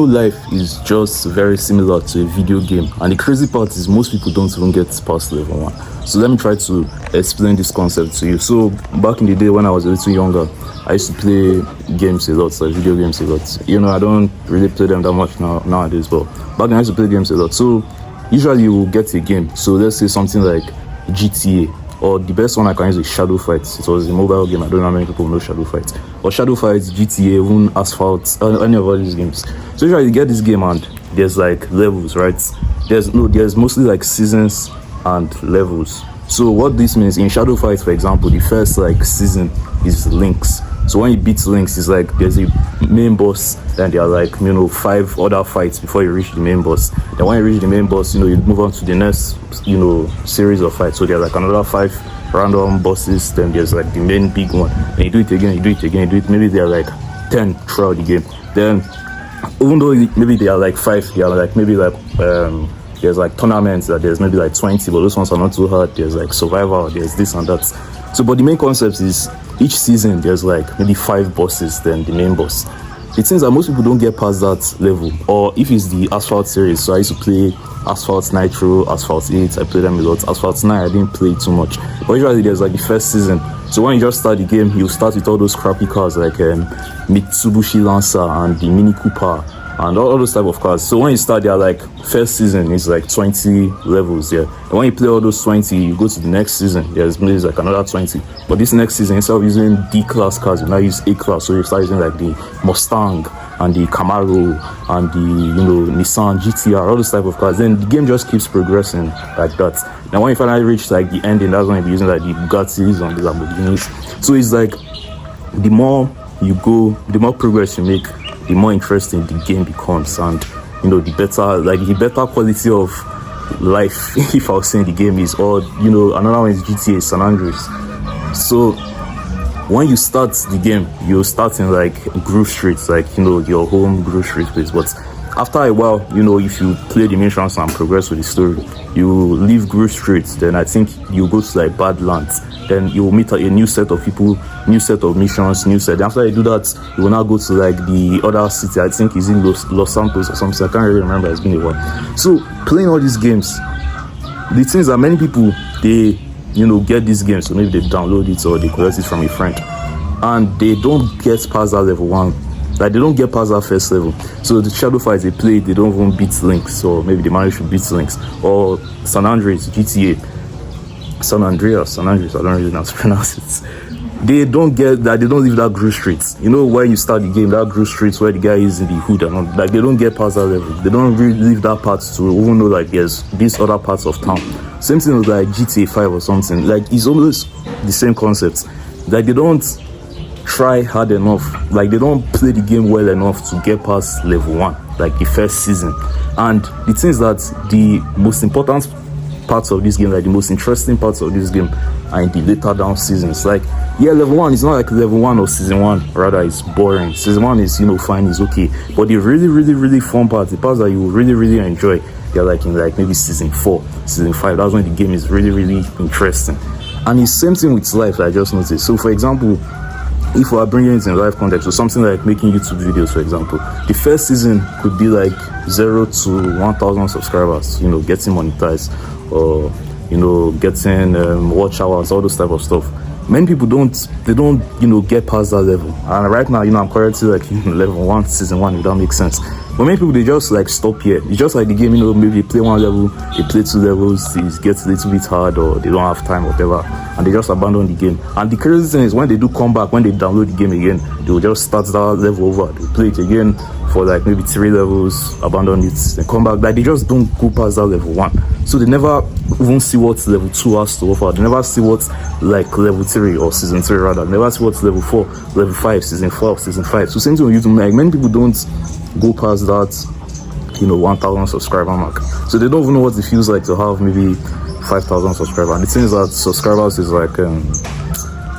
Life is just very similar to a video game, and the crazy part is most people don't even get past level 1. So let me try to explain this concept to you. So back in the day when I was a little younger, I used to play games a lot, like video games a lot. I don't really play them that much nowadays, but back then I used to play games a lot. So usually you will get a game, so let's say something like GTA, or the best one I can use is Shadow Fights. It was a mobile game. I don't know how many people know Shadow Fights. Or Shadow Fights, GTA, even Asphalt, any of all these games. So usually you get this game and there's like levels, right? There's mostly like seasons and levels. So what this means, in Shadow Fights, for example, the first like season is Lynx. So when you beat Lynx, it's like there's a main boss, then there are like 5 other fights before you reach the main boss. Then when you reach the main boss, you move on to the next series of fights. So there's like another 5 random bosses, then there's like the main big one. And you do it again, maybe there are like 10 throughout the game. Then even though maybe there are like 5, there are like maybe like there's like tournaments that there's maybe like 20, but those ones are not too hard. There's like survival, there's this and that. So but the main concept is each season there's like maybe 5 bosses, then the main boss. It seems that most people don't get past that level. Or if it's the Asphalt series, so I used to play Asphalt Nitro, Asphalt 8, I played them a lot. Asphalt 9 I didn't play too much, but usually there's like the first season. So when you just start the game, you start with all those crappy cars like Mitsubishi Lancer and the Mini Cooper and all those type of cars. So when you start there, like first season is like 20 levels, yeah. And when you play all those 20, you go to the next season, there's maybe like another 20. But this next season, instead of using D-class cars, you now use A-class. So you start using like the Mustang and the Camaro and the Nissan GTR, all those type of cars. Then the game just keeps progressing like that. Now when you finally reach like the ending, that's when you'll be using like the Bugattis and the Lamborghinis. So it's like the more you go, the more progress you make, the more interesting the game becomes, and the better quality of life if I was saying the game is. Or another one is GTA San Andreas. So when you start the game, you start in like Grove Street, like your home Grove Street place. But after a while, if you play the missions and progress with the story, you leave Grove Street, then I think you go to like Badlands. Then you will meet a new set of people, new set of missions, new set. After you do that, you will now go to like the other city. I think it's in Los Santos or something. I can't really remember. It's been a while. So playing all these games, the things that many people, they get these games, so maybe they download it or they collect it from a friend, and they don't get past that level 1. Like they don't get past that first level. So the Shadow Fights they play, they don't even beat Lynx, or maybe they manage to beat Lynx. Or San Andreas, GTA, San Andreas, I don't really know how to pronounce it. They don't get that, they don't leave that Grove Street. When you start the game, that Grove Street where the guy is in the hood and all, like they don't get past that level. They don't really leave that part to even know like there's these other parts of town. Same thing with like GTA 5 or something. Like it's almost the same concept. Like they don't try hard enough, like they don't play the game well enough to get past level 1, like the first season. And the thing is that the most important parts of this game, like the most interesting parts of this game, are in the later down seasons. Like level 1 is not like level 1 or season 1, rather it's boring. Season 1 is fine, is okay, but the really really really fun parts, the parts that you really really enjoy, they're like in like maybe season 4, season 5. That's when the game is really really interesting. And it's same thing with life, I just noticed. So for example, if we are bringing it in live context, so something like making YouTube videos, for example, the first season could be like 0 to 1,000 subscribers, getting monetized, or getting watch hours, all those type of stuff. Many people don't get past that level. And right now, I'm currently like level 1, season 1, if that makes sense. But many people, they just like stop here. It's just like the game, maybe they play 1 level, they play 2 levels, it gets a little bit hard, or they don't have time, whatever, and they just abandon the game. And the crazy thing is, when they do come back, when they download the game again, they will just start that level over, they play it again for like maybe 3 levels, abandon it, then come back. Like they just don't go past that level 1. So they never even see what level 2 has to offer. They never see what like level 3 or season 3 rather. They never see what's level 4, level 5, season 4, season 5. So same thing with YouTube. Like many people don't go past that 1,000 subscriber mark. So they don't even know what it feels like to have maybe 5,000 subscribers. And the thing is that subscribers is like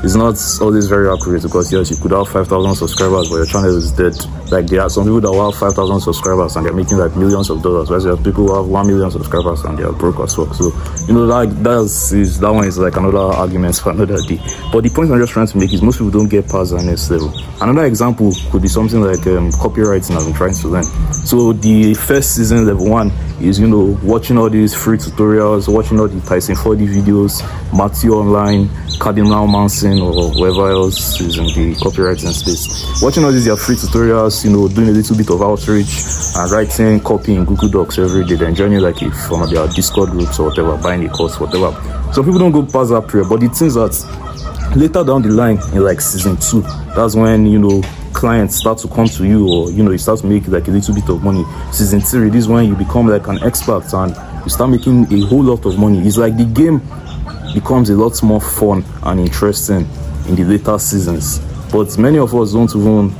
it's not always very accurate, because yes, you could have 5,000 subscribers, but your channel is dead. Like, there are some people that will have 5,000 subscribers and they're making like millions of dollars, whereas there are people who have 1 million subscribers and they are broke as fuck. So, you know, like that one is like another argument for another day. But the point I'm just trying to make is most people don't get past the next level. Another example could be something like copywriting I've been trying to learn. So the first season, level 1, is, you know, watching all these free tutorials, watching all the Tyson 4D videos, Matthew Online, Cardinal Manson, or whoever else is in the copywriting space. Watching all these free tutorials, you know, doing a little bit of outreach and writing copy in Google Docs every day, then joining like from their Discord groups or whatever, buying a course, whatever. So people don't go past that period, but the things that later down the line in like season 2, that's when, you know, clients start to come to you, or, you know, you start to make like a little bit of money. Season 3, this is when you become like an expert and you start making a whole lot of money. It's like the game becomes a lot more fun and interesting in the later seasons, but many of us don't even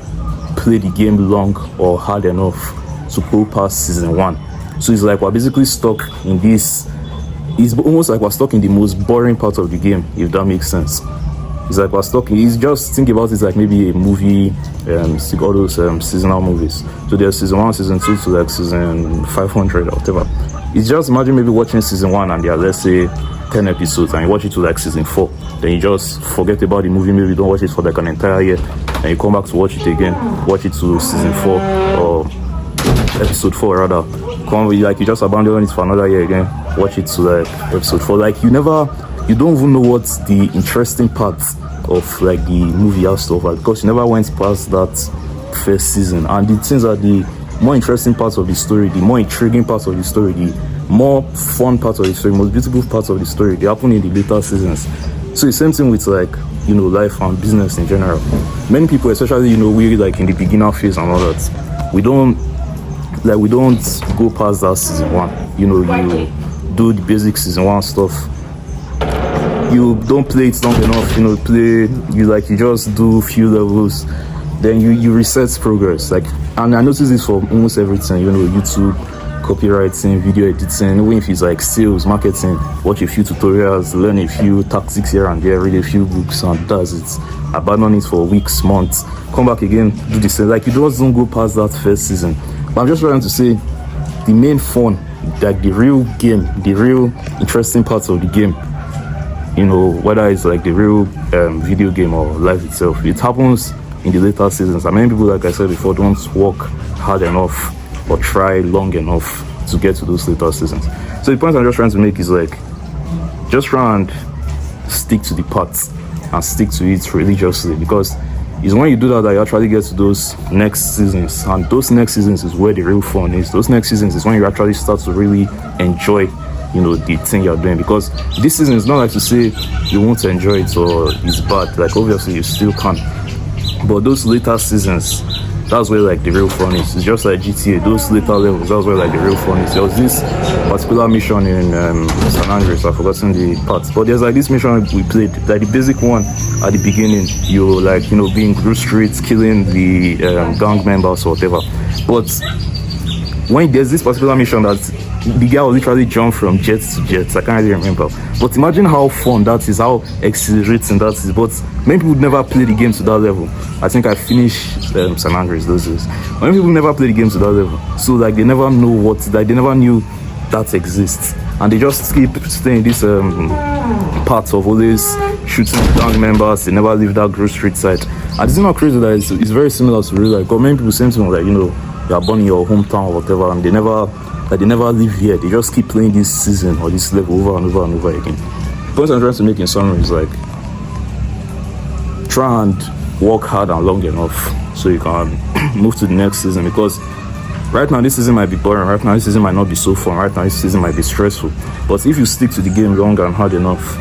play the game long or hard enough to go past season 1. So it's like we're basically stuck in this. It's almost like we're stuck in the most boring part of the game, if that makes sense. It's like we're stuck. It's just, think about it like maybe a movie, all those seasonal movies. So there's season 1, season 2 to like season 500 or whatever. It's just, imagine maybe watching season 1 and there are, let's say, 10 episodes, and you watch it to like season 4. Then you just forget about the movie, maybe you don't watch it for like an entire year, and you come back to watch it again, watch it to season 4 or episode 4 rather. You just abandon it for another year again, watch it to like episode 4. Like you don't even know what's the interesting parts of like the movie and stuff, like, because you never went past that first season. And the things are the more interesting parts of the story, the more intriguing parts of the story, the more fun parts of the story, most beautiful parts of the story, they happen in the later seasons. So the same thing with like, you know, life and business in general. Many people, especially, you know, we like in the beginner phase and all that, we don't go past that season 1. You know, you do the basic season 1 stuff, you don't play it long enough, you know, you just do few levels, then you reset progress. Like, and I notice this for almost everything, you know, YouTube, copywriting, video editing, even if it's like sales, marketing, watch a few tutorials, learn a few tactics here and there, read a few books, and that's it. Abandon it for weeks, months, come back again, do the same. Like, you just don't go past that first season. But I'm just trying to say, the main fun, like the real game, the real interesting parts of the game, you know, whether it's like the real video game or life itself, it happens in the later seasons. And many people, like I said before, don't work hard enough or try long enough to get to those later seasons. So the point I'm just trying to make is like, just try and stick to the parts and stick to it religiously, because it's when you do that you actually get to those next seasons, and those next seasons is where the real fun is. Those next seasons is when you actually start to really enjoy, you know, the thing you're doing. Because this season is not like to say you won't enjoy it or it's bad. Like, obviously you still can, but those later seasons, that's where like the real fun is. It's just like GTA, those later levels, that's where like the real fun is. There was this particular mission in San Andreas, I've forgotten the parts, but there's like this mission we played, like the basic one at the beginning, you like, you know, being through streets, killing the gang members or whatever. But when there's this particular mission that the guy will literally jump from jet to jet, I can't really remember, but imagine how fun that is, how exhilarating that is. But many people never play the game to that level. I think I finished San Andreas those days. Many people never play the game to that level, so like they never know what, like they never knew that exists, and they just keep staying this parts of always shooting gang members. They never leave that Grove Street side. And it's not crazy that it's very similar to real life. But many people same thing, like, you know, you are born in your hometown or whatever, and they never live here. They just keep playing this season or this level over and over and over again. The point I'm trying to make in summary is like, try and work hard and long enough so you can move to the next season. Because right now this season might be boring, right now this season might not be so fun, right now this season might be stressful, but if you stick to the game long and hard enough,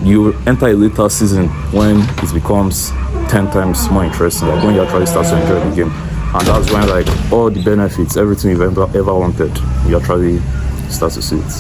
you enter a later season when it becomes 10 times more interesting, like when you actually start to enjoy the game. And that's when like all the benefits, everything you've ever wanted, you actually start to see it.